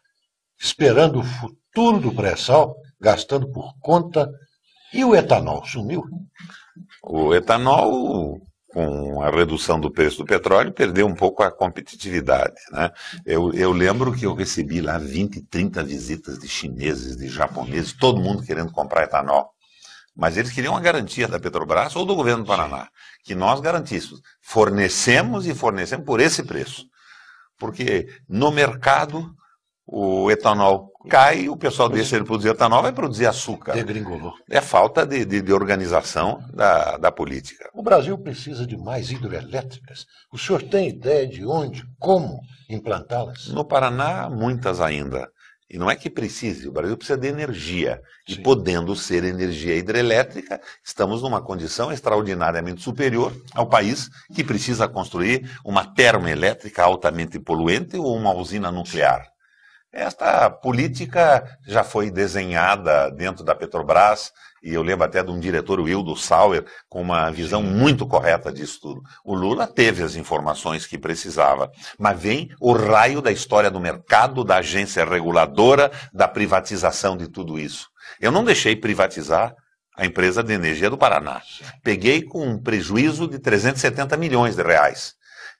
esperando o futuro do pré-sal, gastando por conta, e o etanol sumiu? O etanol, com a redução do preço do petróleo, perdeu um pouco a competitividade, né? Eu lembro que eu recebi lá 20, 30 visitas de chineses, de japoneses, todo mundo querendo comprar etanol. Mas eles queriam uma garantia da Petrobras ou do governo do Paraná, que nós garantíssemos. Fornecemos e fornecemos por esse preço. Porque no mercado o etanol cai, o pessoal deixa de produzir etanol, vai produzir açúcar. Degringolou. É falta de organização da política. O Brasil precisa de mais hidrelétricas. O senhor tem ideia de onde, como implantá-las? No Paraná, muitas ainda. E não é que precise, o Brasil precisa de energia. E Sim. podendo ser energia hidrelétrica, estamos numa condição extraordinariamente superior ao país que precisa construir uma termoelétrica altamente poluente ou uma usina nuclear. Esta política já foi desenhada dentro da Petrobras, e eu lembro até de um diretor, Wildo Sauer, com uma visão muito correta disso tudo. O Lula teve as informações que precisava, mas vem o raio da história do mercado, da agência reguladora, da privatização de tudo isso. Eu não deixei privatizar a empresa de energia do Paraná. Peguei com um prejuízo de 370 milhões de reais.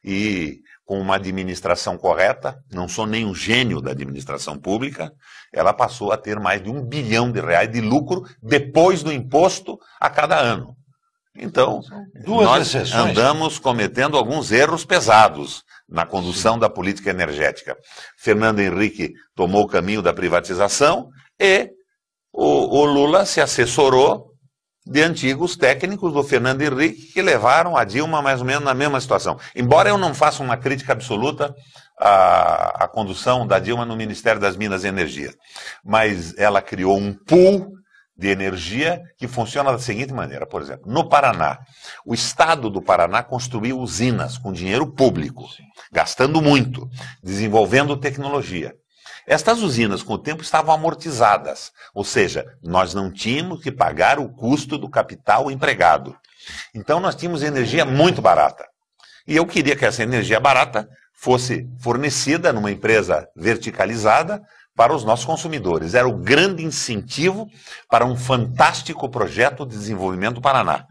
E com uma administração correta, não sou nem um gênio da administração pública, ela passou a ter mais de R$1 bilhão de lucro depois do imposto a cada ano. Então, nós andamos cometendo alguns erros pesados na condução da política energética. Fernando Henrique tomou o caminho da privatização e o Lula se assessorou de antigos técnicos do Fernando Henrique que levaram a Dilma mais ou menos na mesma situação. Embora eu não faça uma crítica absoluta à condução da Dilma no Ministério das Minas e Energia, mas ela criou um pool de energia que funciona da seguinte maneira. Por exemplo, no Paraná, o Estado do Paraná construiu usinas com dinheiro público, gastando muito, desenvolvendo tecnologia. Estas usinas, com o tempo, estavam amortizadas, ou seja, nós não tínhamos que pagar o custo do capital empregado. Então, nós tínhamos energia muito barata. E eu queria que essa energia barata fosse fornecida numa empresa verticalizada para os nossos consumidores. Era o grande incentivo para um fantástico projeto de desenvolvimento do Paraná.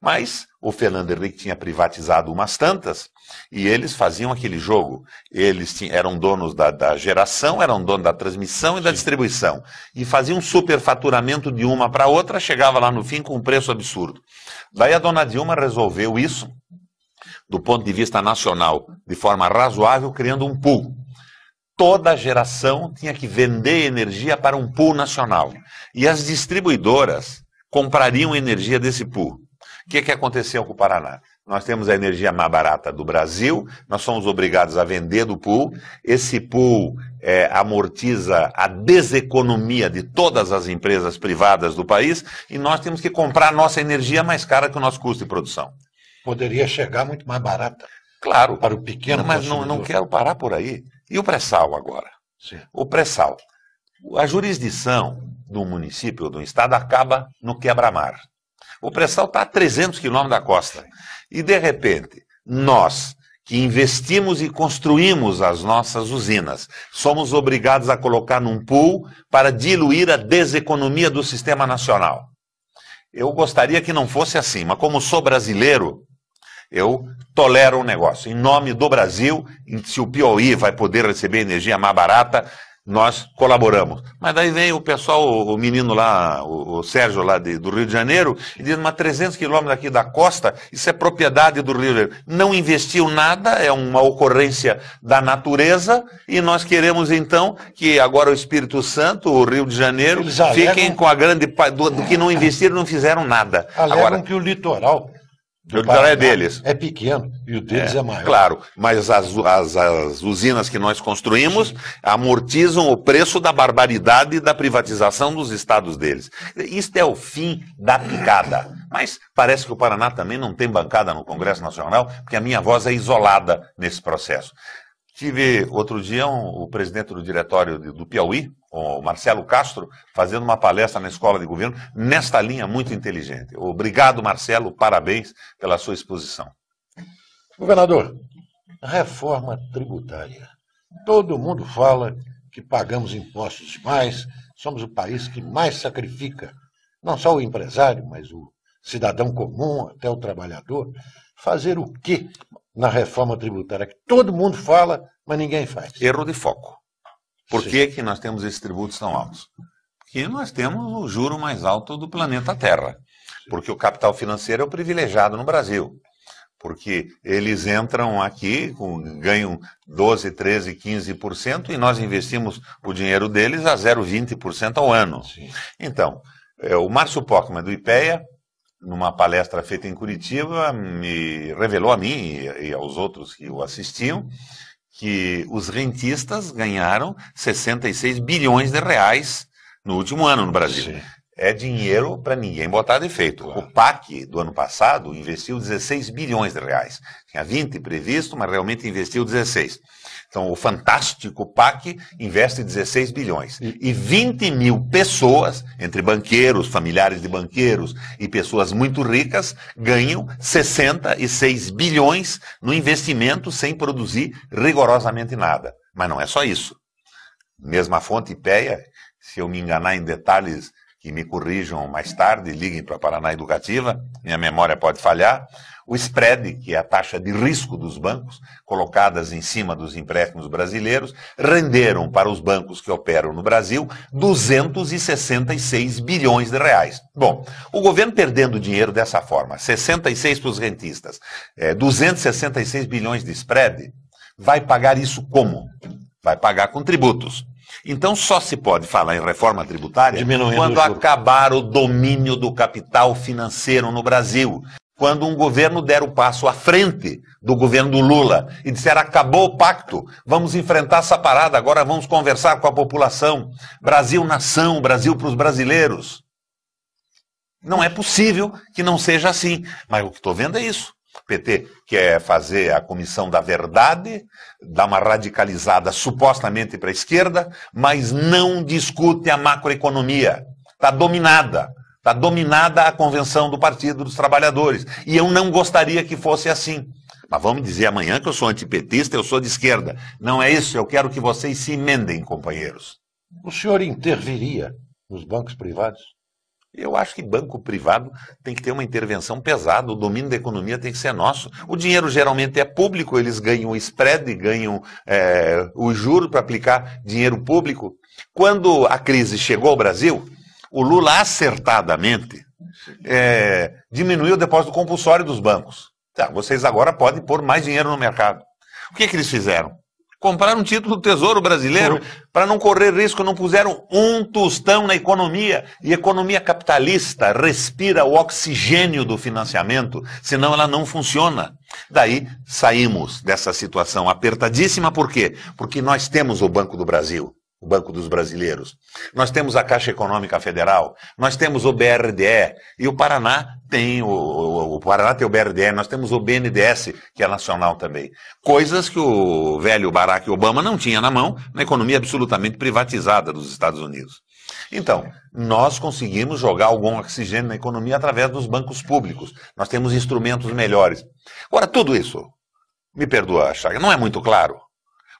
Mas o Fernando Henrique tinha privatizado umas tantas e eles faziam aquele jogo. Eles eram donos da geração, eram donos da transmissão e da distribuição. E faziam um superfaturamento de uma para outra, chegava lá no fim com um preço absurdo. Daí a dona Dilma resolveu isso do ponto de vista nacional, de forma razoável, criando um pool. Toda geração tinha que vender energia para um pool nacional. E as distribuidoras comprariam energia desse pool. O que aconteceu com o Paraná? Nós temos a energia mais barata do Brasil, nós somos obrigados a vender do pool. Esse pool amortiza a deseconomia de todas as empresas privadas do país e nós temos que comprar a nossa energia mais cara que o nosso custo de produção. Poderia chegar muito mais barata. Claro. Para o pequeno mas consumidor. Não quero parar por aí. E o pré-sal agora? Sim. O pré-sal. A jurisdição do município ou do estado acaba no quebra-mar. O pré-sal está a 300 quilômetros da costa. E, de repente, nós, que investimos e construímos as nossas usinas, somos obrigados a colocar num pool para diluir a deseconomia do sistema nacional. Eu gostaria que não fosse assim, mas como sou brasileiro, eu tolero o negócio. Em nome do Brasil, se o Piauí vai poder receber energia mais barata, nós colaboramos. Mas daí vem o pessoal, o menino lá, o Sérgio lá do Rio de Janeiro, e diz, mas 300 quilômetros aqui da costa, isso é propriedade do Rio de Janeiro. Não investiu nada, é uma ocorrência da natureza, e nós queremos então que agora o Espírito Santo, o Rio de Janeiro, fiquem com a grande parte do que não investiram, não fizeram nada. Alegam agora, que o litoral... O litoral é deles. É pequeno e o deles é maior. Claro, mas as usinas que nós construímos amortizam o preço da barbaridade e da privatização dos estados deles. Isto é o fim da picada. Mas parece que o Paraná também não tem bancada no Congresso Nacional, porque a minha voz é isolada nesse processo. Tive outro dia o presidente do diretório do Piauí, o Marcelo Castro, fazendo uma palestra na escola de governo, nesta linha muito inteligente. Obrigado, Marcelo, parabéns pela sua exposição. Governador, reforma tributária. Todo mundo fala que pagamos impostos demais, somos o país que mais sacrifica, não só o empresário, mas o cidadão comum, até o trabalhador. Fazer o quê na reforma tributária? Que todo mundo fala, mas ninguém faz. Erro de foco. Por que nós temos esses tributos tão altos? Porque nós temos o juro mais alto do planeta Terra. Porque o capital financeiro é o privilegiado no Brasil. Porque eles entram aqui, ganham 12, 13, 15% e nós investimos o dinheiro deles a 0,20% ao ano. Sim. Então, o Márcio Pockmann do IPEA, numa palestra feita em Curitiba, me revelou a mim e aos outros que o assistiam, que os rentistas ganharam 66 bilhões de reais no último ano no Brasil. Sim. É dinheiro para ninguém botar defeito. Claro. O PAC do ano passado investiu 16 bilhões de reais. Tinha 20 previsto, mas realmente investiu 16. Então, o fantástico PAC investe 16 bilhões. E 20 mil pessoas, entre banqueiros, familiares de banqueiros e pessoas muito ricas, ganham 66 bilhões no investimento sem produzir rigorosamente nada. Mas não é só isso. Mesma fonte IPEA, se eu me enganar em detalhes, que me corrijam mais tarde, liguem para a Paraná Educativa, minha memória pode falhar, o spread, que é a taxa de risco dos bancos, colocadas em cima dos empréstimos brasileiros, renderam para os bancos que operam no Brasil 266 bilhões de reais. Bom, o governo perdendo dinheiro dessa forma, 66 para os rentistas, 266 bilhões de spread, vai pagar isso como? Vai pagar com tributos. Então só se pode falar em reforma tributária quando acabar o domínio do capital financeiro no Brasil. Quando um governo der o passo à frente do governo do Lula e disser acabou o pacto, vamos enfrentar essa parada, agora vamos conversar com a população. Brasil nação, Brasil para os brasileiros. Não é possível que não seja assim, mas o que estou vendo é isso. O PT quer fazer a comissão da verdade, dar uma radicalizada supostamente para a esquerda, mas não discute a macroeconomia. Está dominada. Está dominada a convenção do Partido dos Trabalhadores. E eu não gostaria que fosse assim. Mas vamos dizer amanhã que eu sou antipetista, eu sou de esquerda. Não é isso, eu quero que vocês se emendem, companheiros. O senhor interviria nos bancos privados? Eu acho que banco privado tem que ter uma intervenção pesada, o domínio da economia tem que ser nosso. O dinheiro geralmente é público, eles ganham o spread, ganham o juro para aplicar dinheiro público. Quando a crise chegou ao Brasil, o Lula acertadamente diminuiu o depósito compulsório dos bancos. Tá, vocês agora podem pôr mais dinheiro no mercado. O que eles fizeram? Compraram um título do Tesouro Brasileiro para não correr risco, não puseram um tostão na economia. E a economia capitalista respira o oxigênio do financiamento, senão ela não funciona. Daí saímos dessa situação apertadíssima, por quê? Porque nós temos o Banco do Brasil, o Banco dos Brasileiros. Nós temos a Caixa Econômica Federal, nós temos o BRDE, e o Paraná tem o Paraná tem o BRDE, nós temos o BNDES, que é nacional também. Coisas que o velho Barack Obama não tinha na mão, na economia absolutamente privatizada dos Estados Unidos. Então, nós conseguimos jogar algum oxigênio na economia através dos bancos públicos. Nós temos instrumentos melhores. Agora, tudo isso, me perdoa, Chaga, não é muito claro?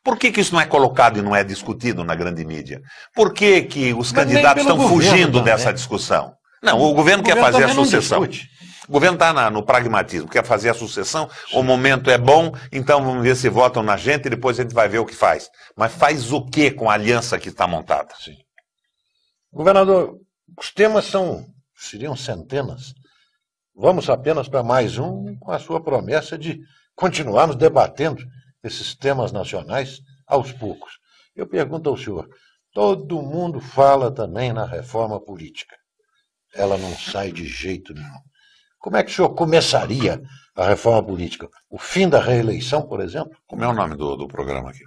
Por que isso não é colocado e não é discutido na grande mídia? Por que os candidatos estão fugindo dessa discussão? Não, o governo quer fazer a sucessão. O governo está no pragmatismo, quer fazer a sucessão, o momento é bom, então vamos ver se votam na gente e depois a gente vai ver o que faz. Mas faz o que com a aliança que está montada? Sim. Governador, os temas seriam centenas. Vamos apenas para mais um, com a sua promessa de continuarmos debatendo esses temas nacionais aos poucos. Eu pergunto ao senhor, todo mundo fala também na reforma política. Ela não sai de jeito nenhum. Como é que o senhor começaria a reforma política? O fim da reeleição, por exemplo? Como é o nome do programa aqui?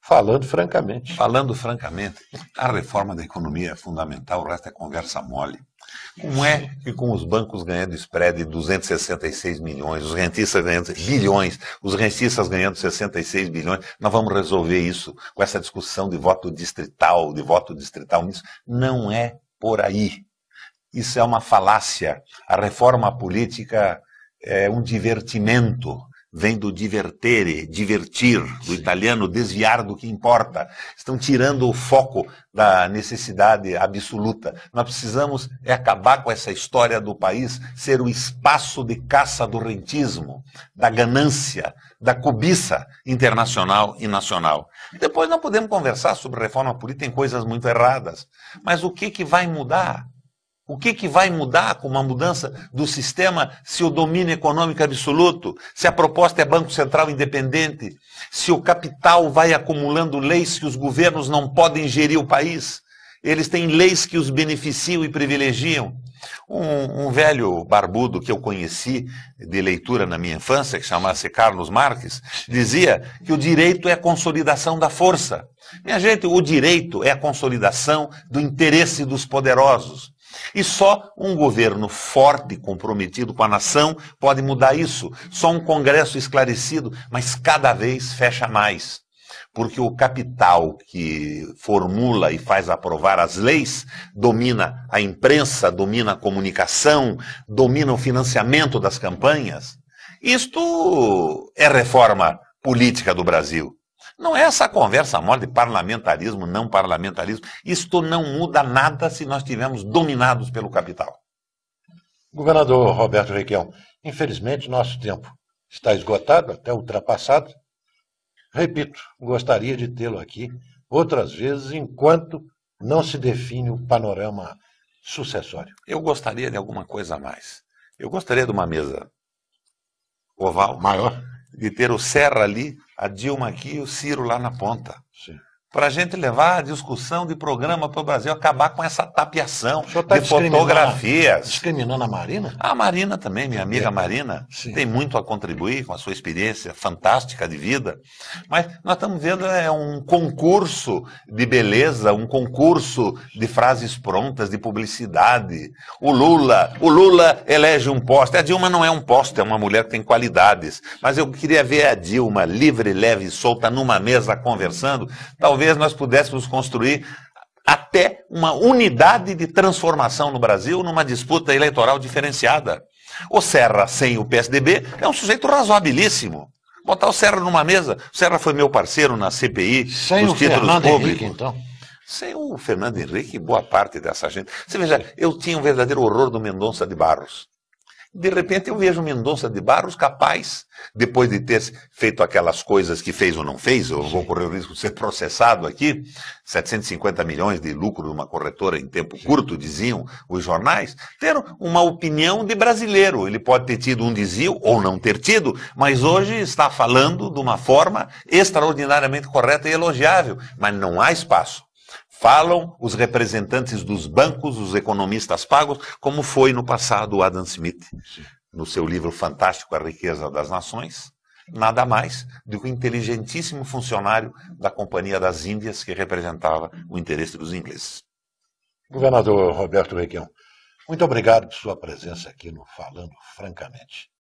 Falando francamente. Falando francamente, a reforma da economia é fundamental, o resto é conversa mole. Como é que com os bancos ganhando spread de 266 milhões, os rentistas ganhando bilhões, os rentistas ganhando 66 bilhões, nós vamos resolver isso com essa discussão de voto distrital nisso? Não é por aí. Isso é uma falácia. A reforma política é um divertimento. Vem do divertere, divertir, do italiano desviar do que importa. Estão tirando o foco da necessidade absoluta. Nós precisamos acabar com essa história do país ser o espaço de caça do rentismo, da ganância, da cobiça internacional e nacional. Depois nós podemos conversar sobre reforma política, tem coisas muito erradas. Mas o que vai mudar? O que vai mudar com uma mudança do sistema se o domínio econômico é absoluto, se a proposta é Banco Central independente, se o capital vai acumulando leis que os governos não podem gerir o país? Eles têm leis que os beneficiam e privilegiam. Um velho barbudo que eu conheci de leitura na minha infância, que chama-se Carlos Marques, dizia que o direito é a consolidação da força. Minha gente, o direito é a consolidação do interesse dos poderosos. E só um governo forte e comprometido com a nação pode mudar isso. Só um Congresso esclarecido, mas cada vez fecha mais. Porque o capital que formula e faz aprovar as leis domina a imprensa, domina a comunicação, domina o financiamento das campanhas. Isto é reforma política do Brasil. Não é essa conversa mole de parlamentarismo, não parlamentarismo. Isto não muda nada se nós estivermos dominados pelo capital. Governador Roberto Requião, infelizmente nosso tempo está esgotado, até ultrapassado. Repito, gostaria de tê-lo aqui outras vezes, enquanto não se define o panorama sucessório. Eu gostaria de alguma coisa a mais. Eu gostaria de uma mesa oval, maior, de ter o Serra ali, a Dilma aqui e o Ciro lá na ponta. Sim. Para a gente levar a discussão de programa para o Brasil, acabar com essa tapeação de fotografias. Discriminando a Marina? A Marina também, minha amiga Marina, tem muito a contribuir com a sua experiência fantástica de vida. Mas nós estamos vendo um concurso de beleza, um concurso de frases prontas, de publicidade. O Lula elege um poste. A Dilma não é um poste, é uma mulher que tem qualidades. Mas eu queria ver a Dilma livre, leve e solta numa mesa conversando. Talvez nós pudéssemos construir até uma unidade de transformação no Brasil numa disputa eleitoral diferenciada. O Serra, sem o PSDB, é um sujeito razoabilíssimo. Botar o Serra numa mesa. O Serra foi meu parceiro na CPI, sem dos títulos Fernando públicos. Henrique, então. Sem o Fernando Henrique e boa parte dessa gente. Você veja, eu tinha um verdadeiro horror do Mendonça de Barros. De repente eu vejo Mendonça de Barros capaz, depois de ter feito aquelas coisas que fez ou não fez, eu vou correr o risco de ser processado aqui, 750 milhões de lucro numa corretora em tempo curto, diziam os jornais, ter uma opinião de brasileiro. Ele pode ter tido um desvio ou não ter tido, mas hoje está falando de uma forma extraordinariamente correta e elogiável, mas não há espaço. Falam os representantes dos bancos, os economistas pagos, como foi no passado o Adam Smith, no seu livro fantástico A Riqueza das Nações, nada mais do que um inteligentíssimo funcionário da Companhia das Índias que representava o interesse dos ingleses. Governador Roberto Requião, muito obrigado por sua presença aqui no Falando Francamente.